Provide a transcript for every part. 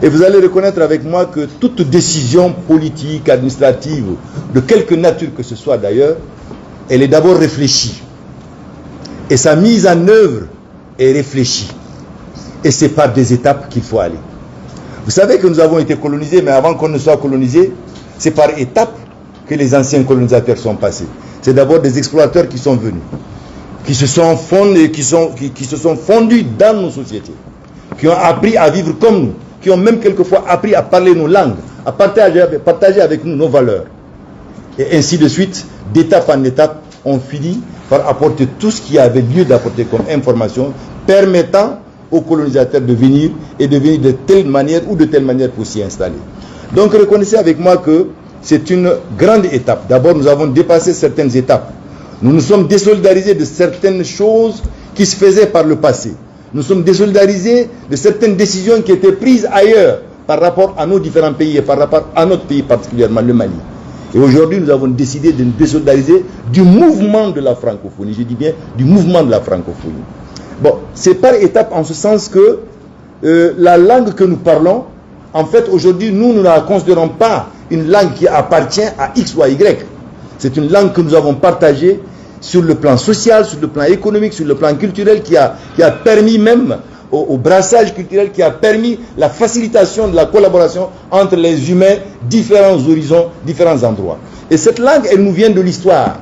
Et vous allez reconnaître avec moi que toute décision politique, administrative, de quelque nature que ce soit d'ailleurs, elle est d'abord réfléchie. Et sa mise en œuvre est réfléchie. Et c'est par des étapes qu'il faut aller. Vous savez que nous avons été colonisés, mais avant qu'on ne soit colonisés, c'est par étapes que les anciens colonisateurs sont passés. C'est d'abord des explorateurs qui sont venus, qui se sont fondés, qui se sont fondus dans nos sociétés, qui ont appris à vivre comme nous, qui ont même quelquefois appris à parler nos langues, à partager avec nous nos valeurs. Et ainsi de suite, d'étape en étape, on finit par apporter tout ce qui avait lieu d'apporter comme information, permettant aux colonisateurs de venir et de venir de telle manière ou de telle manière pour s'y installer. Donc reconnaissez avec moi que c'est une grande étape. D'abord, nous avons dépassé certaines étapes. Nous nous sommes désolidarisés de certaines choses qui se faisaient par le passé. Nous sommes désolidarisés de certaines décisions qui étaient prises ailleurs par rapport à nos différents pays et par rapport à notre pays particulièrement, le Mali. Et aujourd'hui, nous avons décidé de nous désolidariser du mouvement de la francophonie. Je dis bien du mouvement de la francophonie. Bon, c'est par étapes en ce sens que la langue que nous parlons, en fait, aujourd'hui, nous ne la considérons pas une langue qui appartient à X ou à Y. C'est une langue que nous avons partagée sur le plan social, sur le plan économique, sur le plan culturel, qui a permis même au brassage culturel, qui a permis la facilitation de la collaboration entre les humains, différents horizons, différents endroits. Et cette langue, elle nous vient de l'histoire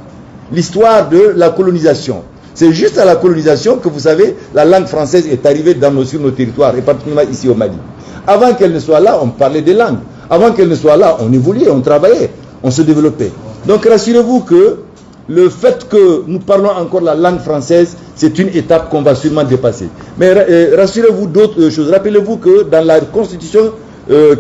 de la colonisation. C'est juste à la colonisation que, vous savez, la langue française est arrivée sur nos territoires, et particulièrement ici au Mali. Avant qu'elle ne soit là, on parlait des langues. Avant qu'elle ne soit là, on évoluait, on travaillait, on se développait. Donc rassurez-vous que le fait que nous parlons encore la langue française, c'est une étape qu'on va sûrement dépasser. Mais rassurez-vous d'autres choses. Rappelez-vous que dans la constitution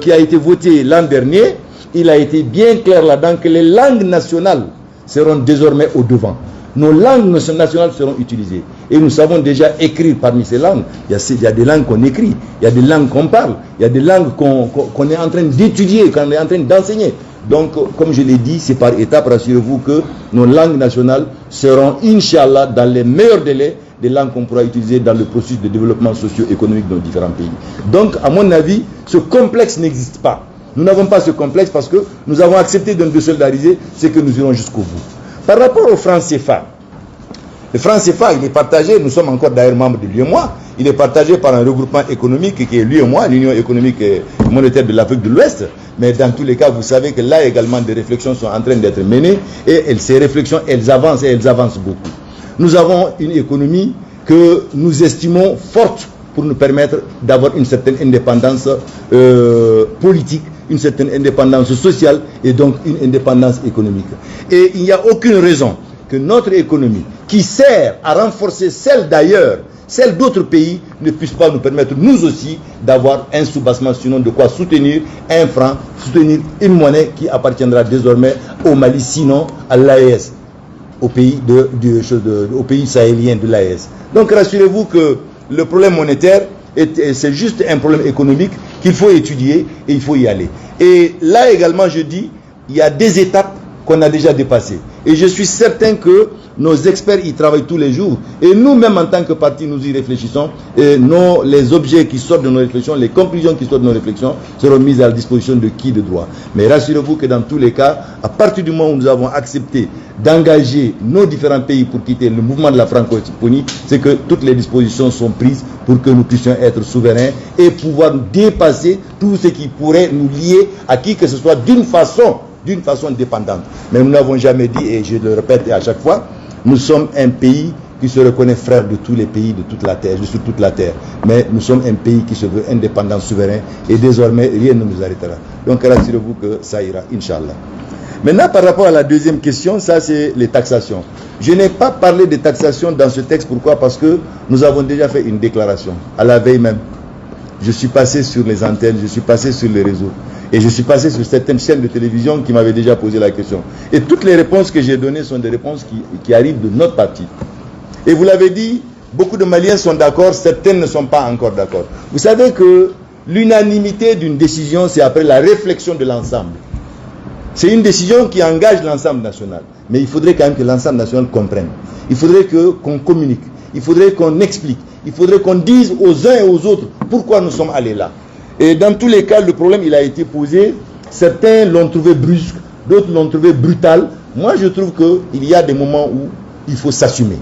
qui a été votée l'an dernier, il a été bien clair là-dedans que les langues nationales seront désormais au devant. Nos langues nationales seront utilisées. Et nous savons déjà écrire parmi ces langues. Il y a des langues qu'on écrit, il y a des langues qu'on parle, il y a des langues qu'on est en train d'étudier, qu'on est en train d'enseigner. Donc, comme je l'ai dit, c'est par étapes, rassurez-vous que nos langues nationales seront, Inch'Allah, dans les meilleurs délais, des langues qu'on pourra utiliser dans le processus de développement socio-économique dans différents pays. Donc, à mon avis, ce complexe n'existe pas. Nous n'avons pas ce complexe parce que nous avons accepté de nous désolidariser, c'est que nous irons jusqu'au bout. Par rapport au franc CFA, le franc CFA, il est partagé, nous sommes encore d'ailleurs membres de l'UEMOA, il est partagé par un regroupement économique qui est l'UEMOA, l'Union économique et monétaire de l'Afrique de l'Ouest. Mais dans tous les cas, vous savez que là également des réflexions sont en train d'être menées et ces réflexions, elles avancent et elles avancent beaucoup. Nous avons une économie que nous estimons forte pour nous permettre d'avoir une certaine indépendance politique, une certaine indépendance sociale et donc une indépendance économique. Et il n'y a aucune raison que notre économie, qui sert à renforcer celle d'ailleurs, celle d'autres pays, ne puisse pas nous permettre, nous aussi, d'avoir un soubassement, sinon de quoi soutenir un franc, soutenir une monnaie qui appartiendra désormais au Mali, sinon à l'AES, au pays sahélien de l'AES. Donc rassurez-vous que le problème monétaire, c'est juste un problème économique qu'il faut étudier et il faut y aller. Et là également, je dis, il y a des étapes qu'on a déjà dépassées. Et je suis certain que nos experts y travaillent tous les jours. Et nous-mêmes, en tant que parti, nous y réfléchissons. Et les objets qui sortent de nos réflexions, les conclusions qui sortent de nos réflexions seront mises à la disposition de qui de droit. Mais rassurez-vous que dans tous les cas, à partir du moment où nous avons accepté d'engager nos différents pays pour quitter le mouvement de la francophonie, c'est que toutes les dispositions sont prises pour que nous puissions être souverains et pouvoir dépasser tout ce qui pourrait nous lier à qui que ce soit d'une façon dépendante. Mais nous n'avons jamais dit, et je le répète à chaque fois, nous sommes un pays qui se reconnaît frère de tous les pays de toute la terre, sur toute la terre. Mais nous sommes un pays qui se veut indépendant, souverain, et désormais rien ne nous arrêtera. Donc rassurez-vous que ça ira, Inch'Allah. Maintenant, par rapport à la deuxième question, ça c'est les taxations. Je n'ai pas parlé de taxation dans ce texte, pourquoi? Parce que nous avons déjà fait une déclaration, à la veille même. Je suis passé sur les antennes, je suis passé sur les réseaux. Et je suis passé sur certaines chaînes de télévision qui m'avaient déjà posé la question. Et toutes les réponses que j'ai données sont des réponses qui arrivent de notre parti. Et vous l'avez dit, beaucoup de Maliens sont d'accord, certaines ne sont pas encore d'accord. Vous savez que l'unanimité d'une décision, c'est après la réflexion de l'ensemble. C'est une décision qui engage l'ensemble national. Mais il faudrait quand même que l'ensemble national comprenne. Il faudrait qu'on communique. Il faudrait qu'on explique. Il faudrait qu'on dise aux uns et aux autres pourquoi nous sommes allés là. Et dans tous les cas, le problème, il a été posé. Certains l'ont trouvé brusque, d'autres l'ont trouvé brutal. Moi, je trouve qu'il y a des moments où il faut s'assumer.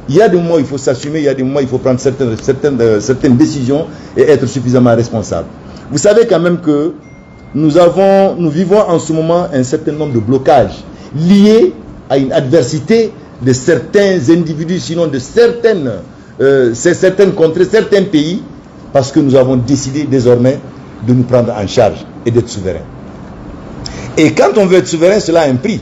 Il y a des moments où il faut s'assumer, il y a des moments où il faut prendre certaines décisions et être suffisamment responsable. Vous savez quand même que nous vivons en ce moment un certain nombre de blocages liés à une adversité de certains individus, sinon de certaines contrées, certains pays, parce que nous avons décidé désormais de nous prendre en charge et d'être souverains. Et quand on veut être souverain, cela a un prix.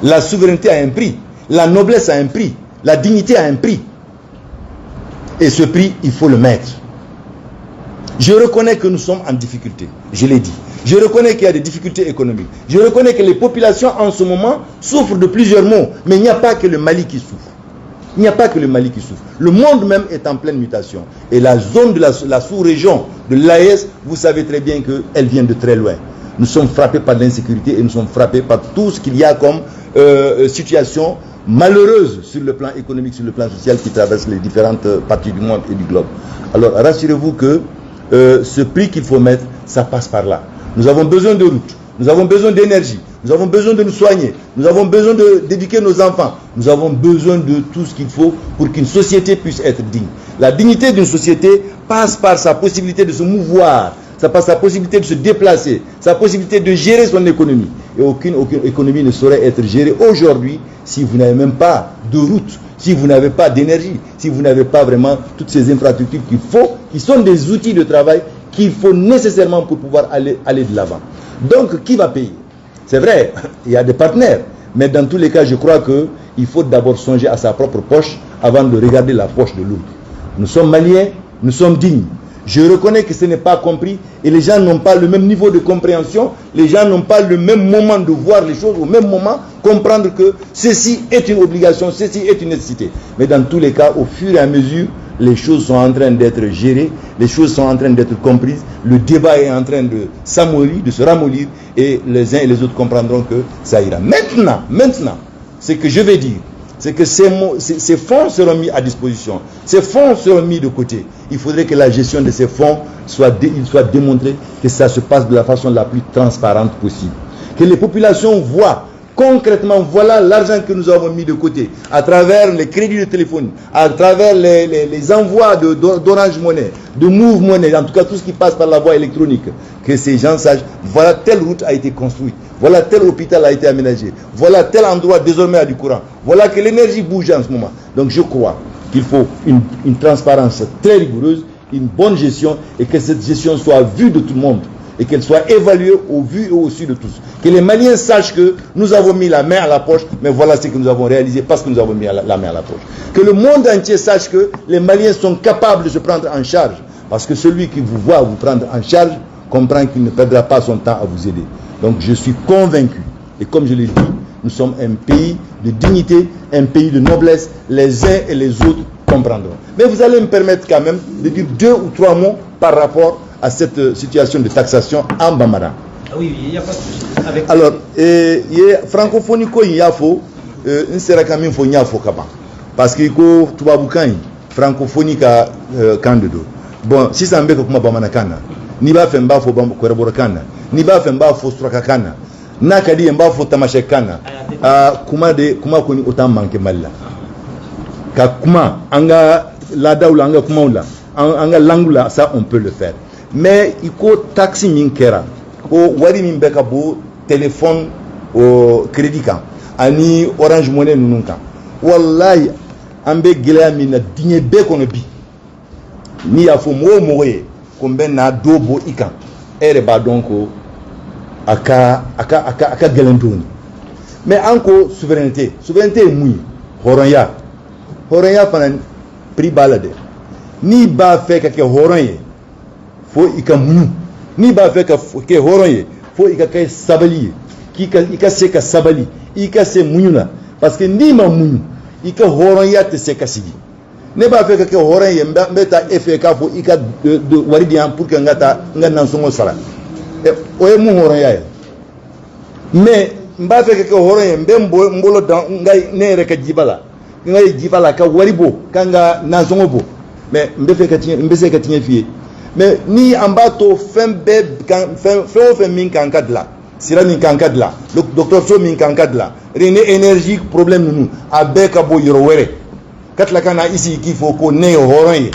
La souveraineté a un prix. La noblesse a un prix. La dignité a un prix. Et ce prix, il faut le mettre. Je reconnais que nous sommes en difficulté. Je l'ai dit. Je reconnais qu'il y a des difficultés économiques. Je reconnais que les populations en ce moment souffrent de plusieurs maux. Mais il n'y a pas que le Mali qui souffre. Il n'y a pas que le Mali qui souffre. Le monde même est en pleine mutation. Et la zone de la sous-région de l'AES, vous savez très bien qu'elle vient de très loin. Nous sommes frappés par l'insécurité et nous sommes frappés par tout ce qu'il y a comme situation malheureuse sur le plan économique, sur le plan social qui traverse les différentes parties du monde et du globe. Alors rassurez-vous que ce prix qu'il faut mettre, ça passe par là. Nous avons besoin de routes, nous avons besoin d'énergie, nous avons besoin de nous soigner, nous avons besoin d'éduquer nos enfants, nous avons besoin de tout ce qu'il faut pour qu'une société puisse être digne. La dignité d'une société passe par sa possibilité de se mouvoir, ça passe par sa possibilité de se déplacer, sa possibilité de gérer son économie. Et aucune économie ne saurait être gérée aujourd'hui si vous n'avez même pas de route, si vous n'avez pas d'énergie, si vous n'avez pas vraiment toutes ces infrastructures qu'il faut, qui sont des outils de travail qu'il faut nécessairement pour pouvoir aller de l'avant. Donc, qui va payer? C'est vrai, il y a des partenaires, mais dans tous les cas, je crois qu'il faut d'abord songer à sa propre poche avant de regarder la poche de l'autre. Nous sommes Maliens, nous sommes dignes. Je reconnais que ce n'est pas compris et les gens n'ont pas le même niveau de compréhension, les gens n'ont pas le même moment de voir les choses, au même moment comprendre que ceci est une obligation, ceci est une nécessité. Mais dans tous les cas, au fur et à mesure, les choses sont en train d'être gérées, les choses sont en train d'être comprises, le débat est en train de s'amollir, de se ramollir et les uns et les autres comprendront que ça ira. Maintenant, ce que je vais dire, c'est que ces fonds seront mis à disposition. Ces fonds seront mis de côté. Il faudrait que la gestion de ces fonds soit démontrée, que ça se passe de la façon la plus transparente possible. Que les populations voient concrètement, voilà l'argent que nous avons mis de côté, à travers les crédits de téléphone, à travers les envois d'Orange Money, de Move Money, en tout cas tout ce qui passe par la voie électronique, que ces gens sachent, voilà telle route a été construite, voilà tel hôpital a été aménagé, voilà tel endroit désormais a du courant, voilà que l'énergie bouge en ce moment. Donc je crois qu'il faut une transparence très rigoureuse, une bonne gestion, et que cette gestion soit vue de tout le monde, et qu'elle soit évaluée au vu et au su de tous. Que les Maliens sachent que nous avons mis la main à la poche, mais voilà ce que nous avons réalisé parce que nous avons mis la main à la poche. Que le monde entier sache que les Maliens sont capables de se prendre en charge, parce que celui qui vous voit vous prendre en charge comprend qu'il ne perdra pas son temps à vous aider. Donc je suis convaincu, et comme je l'ai dit, nous sommes un pays de dignité, un pays de noblesse, les uns et les autres comprendront. Mais vous allez me permettre quand même de dire 2 ou 3 mots par rapport à cette situation de taxation en Bambara. Oui, il n'y a pas de souci. Alors, francophonie, il y a faux, il sera quand même faux, il y a faux, parce que tout va boucan, francophonie, quand de dos. Bon, si ça me fait comme Bamana Kana, ni ba fait mbafo Bambo Kana, ni ba fait mbafo Straka Kana, Nakadi mbafo Tamache Kana, kuma koni autant manqué mal là. Ka kuma, anga lada ou anga kuma ou là, anga langula, ça on peut le faire. Mais il faut taxi minkera ko wari min beka bo téléphone au crédit kan ani Orange Money nunun kan wallahi ambe gila min dinye be kono bi ni ya fo mo moye ko ben na dobo ikan ere ba donc aka galendoni. Mais encore souveraineté mouy horonya fanan pri balade ni ba fe ka ke horonye fo ika munu ni ba fe ka ke horonye fo ika kay sabali ika se ka sabali ika se mununa parce que ni ma munu ika horonya te se ka sigi ne ba fe ka ke horonye mbeta efe ka fo ika de waridi am pour que ngata ngana songo sala e o e mu horonya ya mais mba fe ka ke horonye mbembo mbolo ngai ne re ka jibala ka waribo kanga na songo bo mais mbese ka tinye fiye mais ni en bas to fin min kankadla sira min kankadla le docteur so min kankadla rene énergie problème nous abeka bo yoro wéré katla kana ici qu'il faut ko ne horon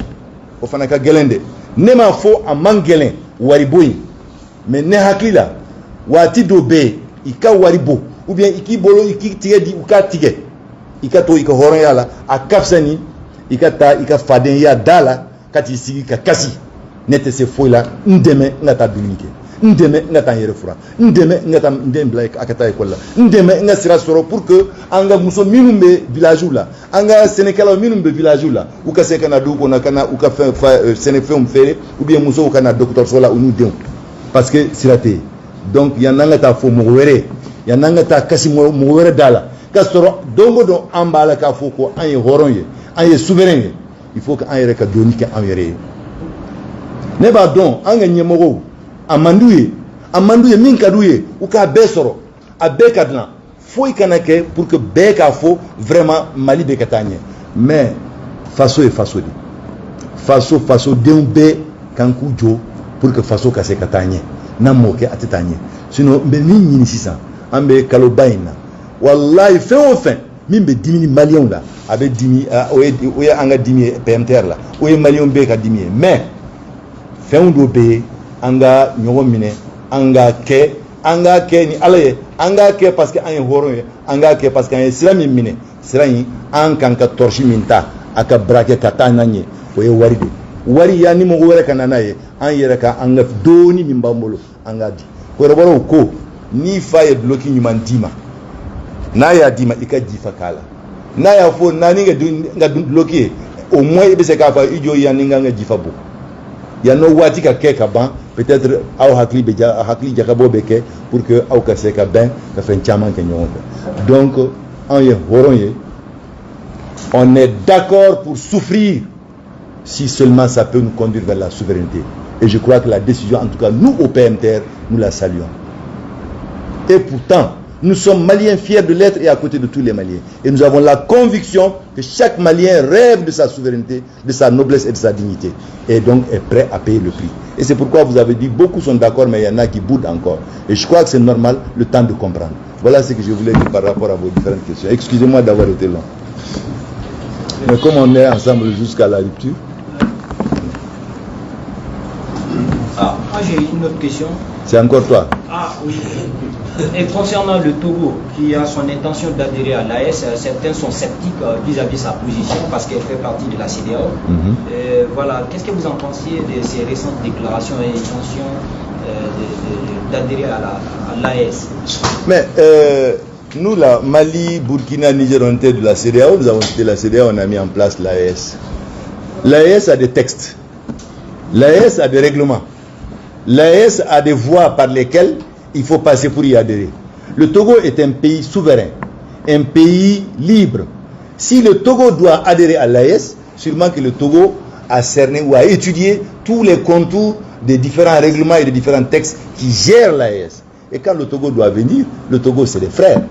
o fana ka gelende ne ma fo a mangelen wari boy mais ne hakila wati do be ika wari bo ou bien iki bolo iki tige di uka tige ika to ika horon yala a kafsani ika ta ika faden ya dala kati sigi ka kasi nete se foi la ndeme ngata dunike ndeme ngata yere fura ndeme ngata ndembla akata ekola ndeme ngasira soro pour que anga muso minumbe village la anga senekala minumbe village la uka seka na duko na kana uka senefem fere ou bien muso uka na docteur sola unu dem parce que sirate donc yananga ta fo mo wéré yananga ta kasi mo wéré dala kasoro dongo do ambala ka fo ko an horonye an souverain il faut que an yere ka donike an yere ne ba don an nyemoro amanduye min kadouye ou ka besoro abe kadna foi kanake pour que be ka fo vraiment mali be katanye mais faso e faso di faso dembe kanku jo pour que faso ka se katanye na moke atitanye sinon be ni sisa ambe kalobaina wallahi fin min be dimini malien la abe dimi oye anga dimi PMTR la oye malien be ka dimi mais fin do be anga nyogo mine anga ke ni alaye anga ke parce que an horo anga ke parce que an islami mine sirani an kan ka torchi minta aka brake katananye oye wari ya ni mo wore kanana ye an yere ka anga doni min bambolo anga di ko roboro ko ni faye bloki nyuma ndima na ya dima ikajifa kala na ya fo nani nga bloki au moins ibe se ka fa ijo ya ninga nga jifa bo ya no wati ka keka ban peut-être aw hakli jakabo beke pour que aw ka se ka ben ka fen chaman ke nyonga donc on est d'accord pour souffrir si seulement ça peut nous conduire vers la souveraineté et je crois que la décision en tout cas nous au PMTR nous la saluons et pourtant nous sommes Maliens fiers de l'être et à côté de tous les Maliens. Et nous avons la conviction que chaque Malien rêve de sa souveraineté, de sa noblesse et de sa dignité. Et donc est prêt à payer le prix. Et c'est pourquoi vous avez dit, beaucoup sont d'accord, mais il y en a qui boudent encore. Et je crois que c'est normal, le temps de comprendre. Voilà ce que je voulais dire par rapport à vos différentes questions. Excusez-moi d'avoir été long. Mais comme on est ensemble jusqu'à la rupture. Ah, moi j'ai une autre question. C'est encore toi. Ah oui. Et concernant le Togo, qui a son intention d'adhérer à l'AES, certains sont sceptiques vis-à-vis de sa position parce qu'elle fait partie de la CEDEAO. Voilà, qu'est-ce que vous en pensiez de ces récentes déclarations et intentions d'adhérer à l'AES? Mais nous, là, Mali, Burkina, Niger, on était de la CEDEAO, nous avons quitté la CEDEAO, on a mis en place l'AES. L'AES a des textes, l'AES a des règlements, l'AES a des voies par lesquelles il faut passer pour y adhérer. Le Togo est un pays souverain, un pays libre. Si le Togo doit adhérer à l'AES, sûrement que le Togo a cerné ou a étudié tous les contours des différents règlements et des différents textes qui gèrent l'AES. Et quand le Togo doit venir, le Togo c'est des frères.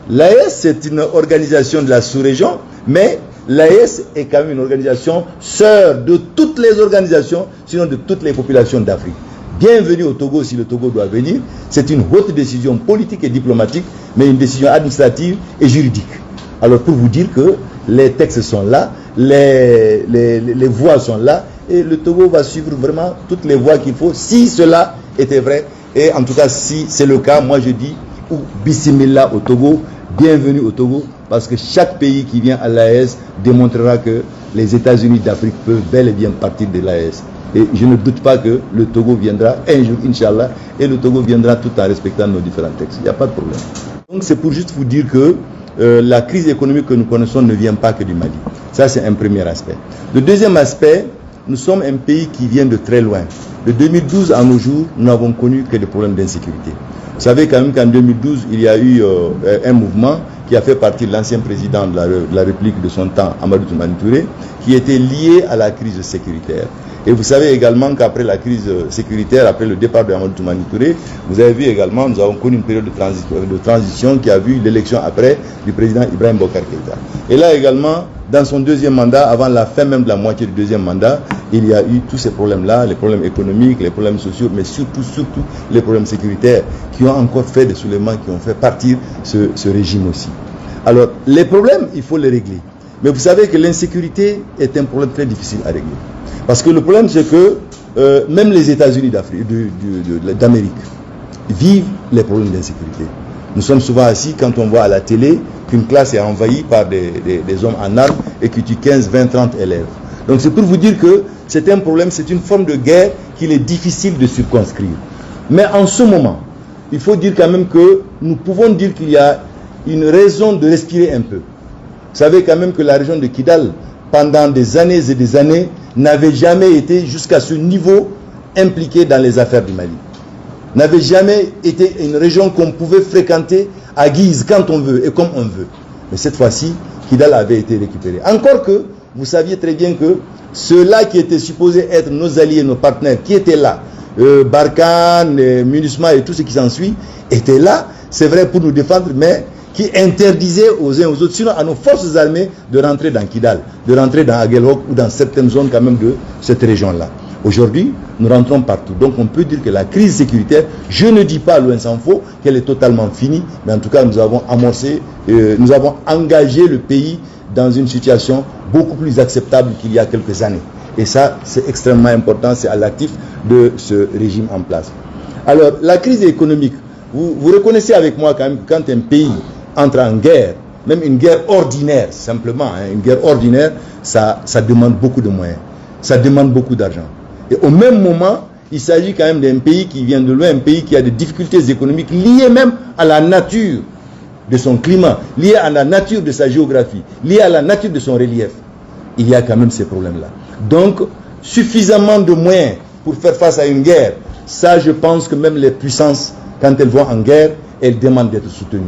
L'AES c'est une organisation de la sous-région, mais l'AES est quand même une organisation sœur de toutes les organisations, sinon de toutes les populations d'Afrique. Bienvenue au Togo si le Togo doit venir. C'est une haute décision politique et diplomatique, mais une décision administrative et juridique. Alors pour vous dire que les textes sont là, les voies sont là, et le Togo va suivre vraiment toutes les voies qu'il faut, si cela était vrai. Et en tout cas, si c'est le cas, moi je dis, bismillah au Togo, bienvenue au Togo, parce que chaque pays qui vient à l'AES démontrera que les États-Unis d'Afrique peuvent bel et bien partir de l'AES. Et je ne doute pas que le Togo viendra un jour, Inch'Allah, et le Togo viendra tout en respectant nos différents textes. Il n'y a pas de problème. Donc c'est pour juste vous dire que la crise économique que nous connaissons ne vient pas que du Mali. Ça c'est un premier aspect. Le deuxième aspect, nous sommes un pays qui vient de très loin. De 2012 à nos jours, nous n'avons connu que des problèmes d'insécurité. Vous savez quand même qu'en 2012, il y a eu un mouvement qui a fait partie de l'ancien président de la République de son temps, Amadou Toumani Touré, qui était lié à la crise sécuritaire. Et vous savez également qu'après la crise sécuritaire, après le départ de Amadou Toumani Touré, vous avez vu également, nous avons connu une période de transition qui a vu l'élection après du président Ibrahim Bokar Keïta. Et là également, dans son deuxième mandat, avant la fin même de la moitié du deuxième mandat, il y a eu tous ces problèmes-là, les problèmes économiques, les problèmes sociaux, mais surtout les problèmes sécuritaires qui ont encore fait des soulèvements, qui ont fait partir ce régime aussi. Alors, les problèmes, il faut les régler. Mais vous savez que l'insécurité est un problème très difficile à régler. Parce que le problème, c'est que même les États-Unis d'Amérique vivent les problèmes d'insécurité. Nous sommes souvent assis quand on voit à la télé qu'une classe est envahie par des hommes en armes et qui tuent 15, 20, 30 élèves. Donc c'est pour vous dire que c'est un problème, c'est une forme de guerre qu'il est difficile de circonscrire. Mais en ce moment, il faut dire quand même que nous pouvons dire qu'il y a une raison de respirer un peu. Vous savez quand même que la région de Kidal, pendant des années et des années, n'avait jamais été jusqu'à ce niveau impliquée dans les affaires du Mali. N'avait jamais été une région qu'on pouvait fréquenter à guise quand on veut et comme on veut. Mais cette fois-ci, Kidal avait été récupéré. Encore que, vous saviez très bien que ceux-là qui étaient supposés être nos alliés, nos partenaires, qui étaient là, Barkhane, MINUSMA et tout ce qui s'ensuit, étaient là, c'est vrai pour nous défendre, mais qui interdisaient aux uns aux autres, sinon à nos forces armées, de rentrer dans Kidal, de rentrer dans Aguelhok ou dans certaines zones quand même de cette région-là. Aujourd'hui, nous rentrons partout. Donc on peut dire que la crise sécuritaire, je ne dis pas, loin s'en faut, qu'elle est totalement finie, mais en tout cas nous avons amorcé, nous avons engagé le pays dans une situation beaucoup plus acceptable qu'il y a quelques années. Et ça, c'est extrêmement important, c'est à l'actif de ce régime en place. Alors, la crise économique, vous reconnaissez avec moi quand même que quand un pays entre en guerre, même une guerre ordinaire, simplement, hein, une guerre ordinaire, ça demande beaucoup de moyens, ça demande beaucoup d'argent. Et au même moment, il s'agit quand même d'un pays qui vient de loin, un pays qui a des difficultés économiques liées même à la nature de son climat, liées à la nature de sa géographie, liées à la nature de son relief. Il y a quand même ces problèmes-là. Donc, suffisamment de moyens pour faire face à une guerre, ça je pense que même les puissances, quand elles vont en guerre, elles demandent d'être soutenues.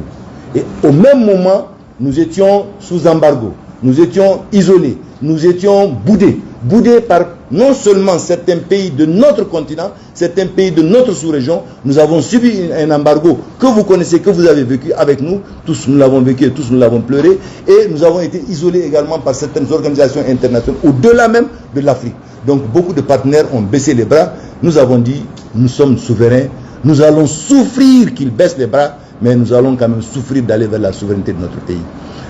Et au même moment, nous étions sous embargo, nous étions isolés, nous étions boudés par non seulement certains pays de notre continent, certains pays de notre sous-région. Nous avons subi un embargo que vous connaissez, que vous avez vécu avec nous. Tous nous l'avons vécu et tous nous l'avons pleuré. Et nous avons été isolés également par certaines organisations internationales, au-delà même de l'Afrique. Donc beaucoup de partenaires ont baissé les bras. Nous avons dit, nous sommes souverains. Nous allons souffrir qu'ils baissent les bras, mais nous allons quand même souffrir d'aller vers la souveraineté de notre pays.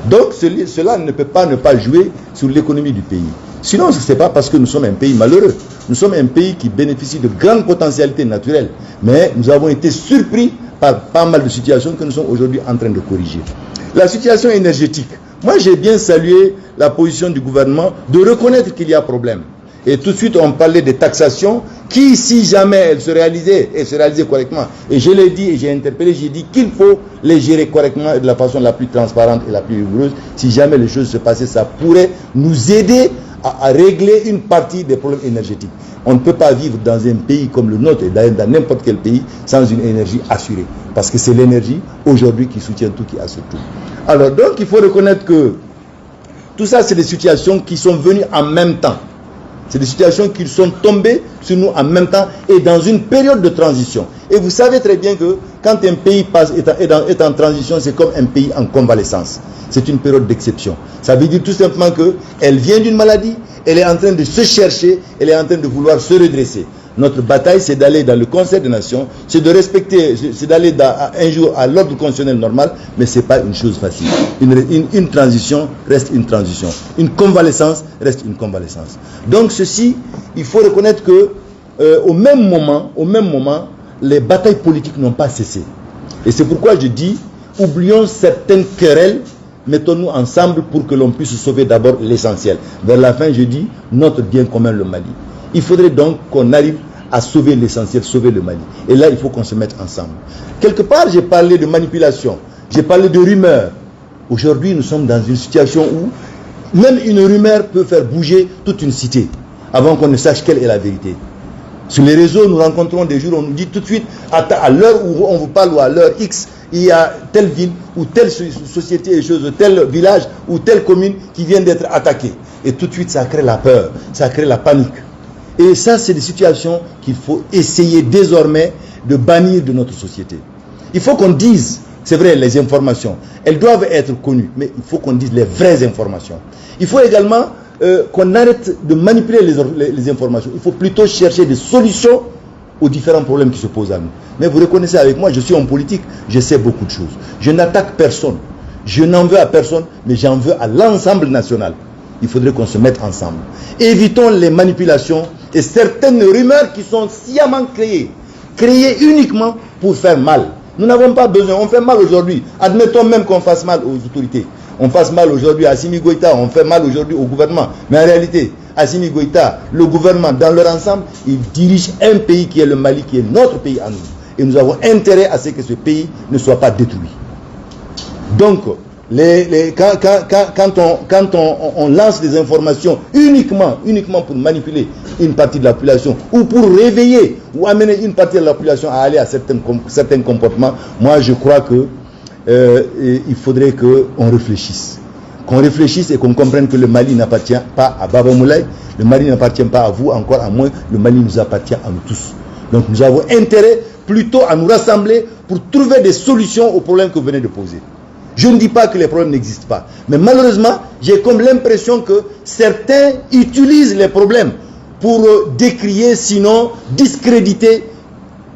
Donc cela ne peut pas ne pas jouer sur l'économie du pays. Sinon, ce n'est pas parce que nous sommes un pays malheureux. Nous sommes un pays qui bénéficie de grandes potentialités naturelles. Mais nous avons été surpris par pas mal de situations que nous sommes aujourd'hui en train de corriger. La situation énergétique. Moi, j'ai bien salué la position du gouvernement de reconnaître qu'il y a problème. Et tout de suite, on parlait des taxations qui, si jamais elles se réalisaient correctement, et je l'ai dit et j'ai interpellé, j'ai dit qu'il faut les gérer correctement et de la façon la plus transparente et la plus rigoureuse. Si jamais les choses se passaient, ça pourrait nous aider à régler une partie des problèmes énergétiques. On ne peut pas vivre dans un pays comme le nôtre et dans n'importe quel pays sans une énergie assurée. Parce que c'est l'énergie aujourd'hui qui soutient tout, qui assure tout. Alors donc il faut reconnaître que tout ça c'est des situations qui sont venues en même temps. C'est des situations qui sont tombées sur nous en même temps et dans une période de transition. Et vous savez très bien que quand un pays est en transition, c'est comme un pays en convalescence. C'est une période d'exception. Ça veut dire tout simplement qu'elle vient d'une maladie, elle est en train de se chercher, elle est en train de vouloir se redresser. Notre bataille, c'est d'aller dans le Conseil des Nations, c'est de respecter, c'est d'aller un jour à l'ordre constitutionnel normal, mais ce n'est pas une chose facile. Une transition reste une transition. Une convalescence reste une convalescence. Donc ceci, il faut reconnaître que au même moment, les batailles politiques n'ont pas cessé. Et c'est pourquoi je dis, oublions certaines querelles, mettons-nous ensemble pour que l'on puisse sauver d'abord l'essentiel. Vers la fin, je dis, notre bien commun, le Mali. Il faudrait donc qu'on arrive à sauver l'essentiel, sauver le Mali. Et là, il faut qu'on se mette ensemble. Quelque part, j'ai parlé de manipulation, j'ai parlé de rumeurs. Aujourd'hui, nous sommes dans une situation où même une rumeur peut faire bouger toute une cité avant qu'on ne sache quelle est la vérité. Sur les réseaux, nous rencontrons des jours, on nous dit tout de suite, à l'heure où on vous parle ou à l'heure X, il y a telle ville ou telle société et chose, tel village ou telle commune qui vient d'être attaquée. Et tout de suite, ça crée la peur, ça crée la panique. Et ça, c'est des situations qu'il faut essayer désormais de bannir de notre société. Il faut qu'on dise c'est vrai, les informations, elles doivent être connues, mais il faut qu'on dise les vraies informations. Il faut également qu'on arrête de manipuler les informations. Il faut plutôt chercher des solutions aux différents problèmes qui se posent à nous. Mais vous reconnaissez avec moi, je suis en politique, je sais beaucoup de choses. Je n'attaque personne, je n'en veux à personne, mais j'en veux à l'ensemble national. Il faudrait qu'on se mette ensemble. Évitons les manipulations et certaines rumeurs qui sont sciemment créées uniquement pour faire mal. Nous n'avons pas besoin, on fait mal aujourd'hui. Admettons même qu'on fasse mal aux autorités. On fasse mal aujourd'hui à Assimi Goïta, on fait mal aujourd'hui au gouvernement. Mais en réalité, Assimi Goïta, le gouvernement dans leur ensemble, ils dirigent un pays qui est le Mali, qui est notre pays à nous. Et nous avons intérêt à ce que ce pays ne soit pas détruit. Donc, quand on lance des informations uniquement pour manipuler une partie de la population ou pour réveiller ou amener une partie de la population à aller à certains comportements, moi je crois que il faudrait qu'on réfléchisse. Qu'on réfléchisse et qu'on comprenne que le Mali n'appartient pas à Baba Moulay, le Mali n'appartient pas à vous, encore à moi, le Mali nous appartient à nous tous. Donc nous avons intérêt plutôt à nous rassembler pour trouver des solutions aux problèmes que vous venez de poser. Je ne dis pas que les problèmes n'existent pas, mais malheureusement, j'ai comme l'impression que certains utilisent les problèmes pour décrier, sinon discréditer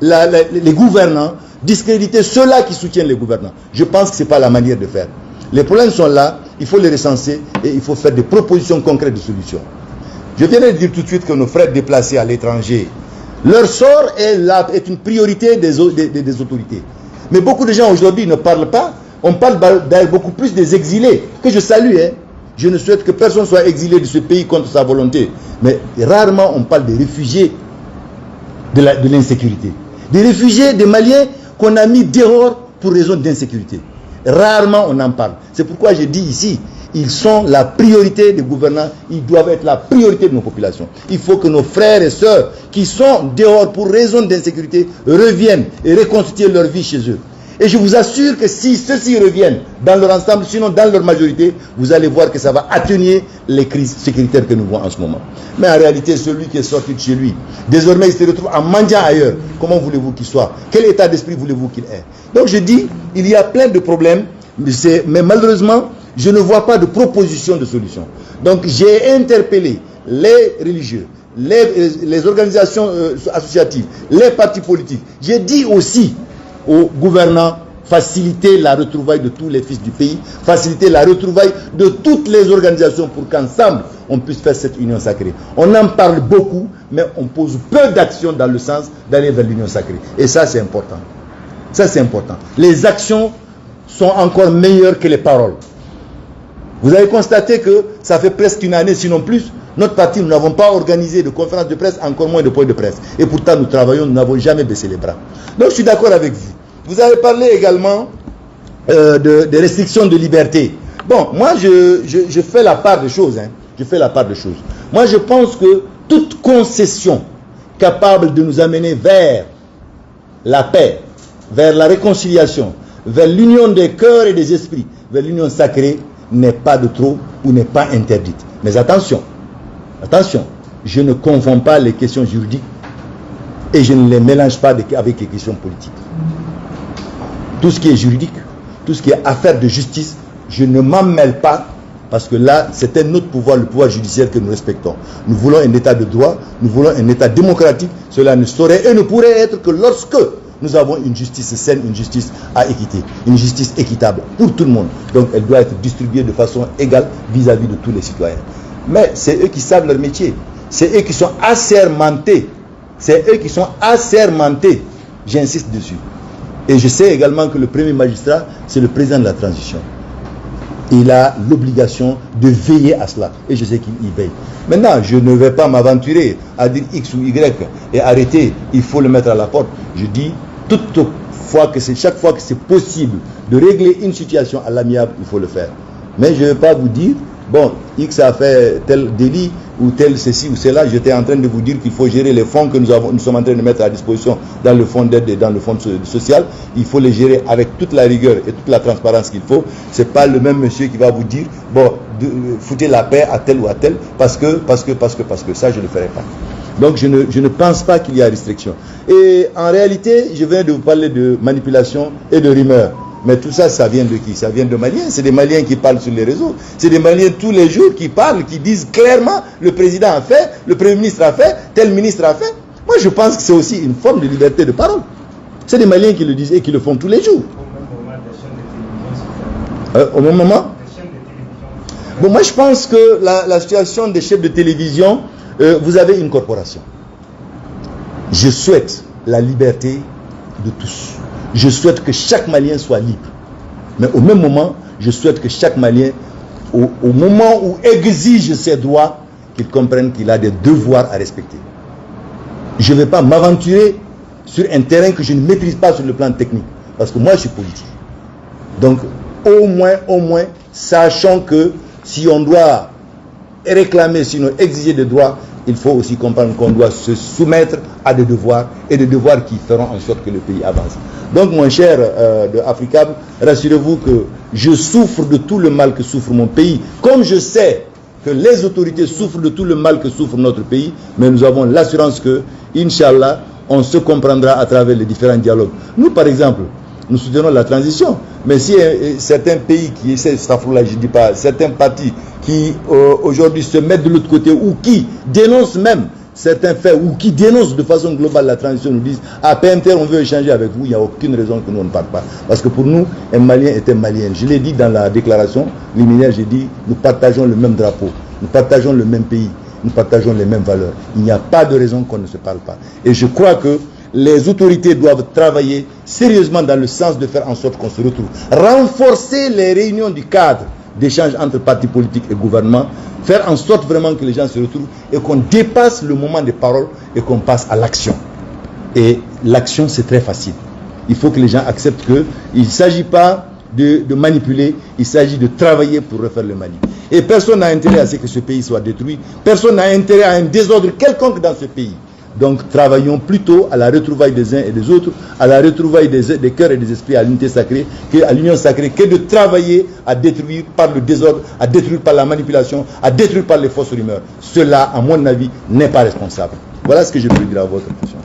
les gouvernants, discréditer ceux-là qui soutiennent les gouvernants. Je pense que ce n'est pas la manière de faire. Les problèmes sont là, il faut les recenser et il faut faire des propositions concrètes de solutions. Je viens de dire tout de suite que nos frères déplacés à l'étranger, leur sort est une priorité des autorités. Mais beaucoup de gens aujourd'hui ne parlent pas. On parle beaucoup plus des exilés, que je salue. Je ne souhaite que personne soit exilé de ce pays contre sa volonté. Mais rarement on parle des réfugiés de l'insécurité. Des réfugiés, des Maliens qu'on a mis dehors pour raison d'insécurité. Rarement on en parle. C'est pourquoi je dis ici, ils sont la priorité des gouvernants, ils doivent être la priorité de nos populations. Il faut que nos frères et sœurs qui sont dehors pour raison d'insécurité reviennent et reconstituent leur vie chez eux. Et je vous assure que si ceux-ci reviennent dans leur ensemble, sinon dans leur majorité, vous allez voir que ça va atténuer les crises sécuritaires que nous voyons en ce moment. Mais en réalité, celui qui est sorti de chez lui, désormais il se retrouve en mendiant ailleurs. Comment voulez-vous qu'il soit? Quel état d'esprit voulez-vous qu'il ait? Donc je dis, il y a plein de problèmes, mais malheureusement, je ne vois pas de proposition de solution. Donc j'ai interpellé les religieux, les organisations associatives, les partis politiques. J'ai dit aussi aux gouvernants, faciliter la retrouvaille de tous les fils du pays, faciliter la retrouvaille de toutes les organisations pour qu'ensemble on puisse faire cette union sacrée. On en parle beaucoup, mais on pose peu d'actions dans le sens d'aller vers l'union sacrée. Et ça c'est important. Ça c'est important. Les actions sont encore meilleures que les paroles. Vous avez constaté que ça fait presque une année, sinon plus, notre parti, nous n'avons pas organisé de conférence de presse, encore moins de points de presse. Et pourtant, nous travaillons, nous n'avons jamais baissé les bras. Donc, je suis d'accord avec vous. Vous avez parlé également des restrictions de liberté. Bon, moi, je fais la part des choses. Je fais la part des choses. Moi, je pense que toute concession capable de nous amener vers la paix, vers la réconciliation, vers l'union des cœurs et des esprits, vers l'union sacrée, n'est pas de trop ou n'est pas interdite. Mais attention, je ne confonds pas les questions juridiques et je ne les mélange pas avec les questions politiques. Tout ce qui est juridique, tout ce qui est affaire de justice, je ne m'en mêle pas parce que là, c'est un autre pouvoir, le pouvoir judiciaire que nous respectons. Nous voulons un état de droit, nous voulons un état démocratique. Cela ne saurait et ne pourrait être que lorsque nous avons une justice saine, une justice à équité, une justice équitable pour tout le monde. Donc elle doit être distribuée de façon égale vis-à-vis de tous les citoyens. Mais c'est eux qui savent leur métier. C'est eux qui sont assermentés. C'est eux qui sont assermentés. J'insiste dessus. Et je sais également que le premier magistrat, c'est le président de la transition. Il a l'obligation de veiller à cela. Et je sais qu'il y veille. Maintenant, je ne vais pas m'aventurer à dire X ou Y et arrêter, il faut le mettre à la porte. Je dis, chaque fois que c'est possible de régler une situation à l'amiable, il faut le faire. Mais je ne vais pas vous dire, bon, X a fait tel délit ou tel ceci ou cela. J'étais en train de vous dire qu'il faut gérer les fonds que nous sommes en train de mettre à disposition dans le fonds d'aide et dans le fonds social. Il faut les gérer avec toute la rigueur et toute la transparence qu'il faut. Ce n'est pas le même monsieur qui va vous dire, bon, foutez la paix à tel ou à tel, parce que ça, je ne le ferai pas. Donc, je ne pense pas qu'il y a restriction. Et en réalité, je viens de vous parler de manipulation et de rumeurs. Mais tout ça, ça vient de qui? Ça vient de Maliens. C'est des Maliens qui parlent sur les réseaux. C'est des Maliens tous les jours qui parlent, qui disent clairement le président a fait, le Premier ministre a fait, tel ministre a fait. Moi, je pense que c'est aussi une forme de liberté de parole. C'est des Maliens qui le disent et qui le font tous les jours. Au même moment? Bon, moi, je pense que la situation des chefs de télévision, vous avez une corporation. Je souhaite la liberté de tous. Je souhaite que chaque Malien soit libre. Mais au même moment, je souhaite que chaque Malien, au moment où exige ses droits, qu'il comprenne qu'il a des devoirs à respecter. Je ne vais pas m'aventurer sur un terrain que je ne maîtrise pas sur le plan technique. Parce que moi, je suis politique. Donc, au moins, sachant que si on doit réclamer, sinon exiger des droits, il faut aussi comprendre qu'on doit se soumettre à des devoirs, et des devoirs qui feront en sorte que le pays avance. Donc, mon cher de Africable, rassurez-vous que je souffre de tout le mal que souffre mon pays, comme je sais que les autorités souffrent de tout le mal que souffre notre pays, mais nous avons l'assurance que, Inch'Allah, on se comprendra à travers les différents dialogues. Nous, par exemple, nous soutenons la transition, mais si certains pays qui essaient, je dis pas, certains partis qui aujourd'hui se mettent de l'autre côté ou qui dénoncent même certains faits ou qui dénoncent de façon globale la transition, nous disent à PMT on veut échanger avec vous, il n'y a aucune raison que nous ne parle pas. Parce que pour nous, un Malien est un Malien. Je l'ai dit dans la déclaration liminaire, j'ai dit nous partageons le même drapeau, nous partageons le même pays, nous partageons les mêmes valeurs. Il n'y a pas de raison qu'on ne se parle pas. Et je crois que les autorités doivent travailler sérieusement dans le sens de faire en sorte qu'on se retrouve. Renforcer les réunions du cadre d'échange entre partis politiques et gouvernements, faire en sorte vraiment que les gens se retrouvent et qu'on dépasse le moment des paroles et qu'on passe à l'action. Et l'action, c'est très facile. Il faut que les gens acceptent qu'il ne s'agit pas de manipuler, il s'agit de travailler pour refaire le Mali. Et personne n'a intérêt à ce que ce pays soit détruit, personne n'a intérêt à un désordre quelconque dans ce pays. Donc travaillons plutôt à la retrouvaille des uns et des autres, à la retrouvaille des cœurs et des esprits, à l'unité sacrée, à l'union sacrée, que de travailler à détruire par le désordre, à détruire par la manipulation, à détruire par les fausses rumeurs. Cela, à mon avis, n'est pas responsable. Voilà ce que je peux dire à votre question.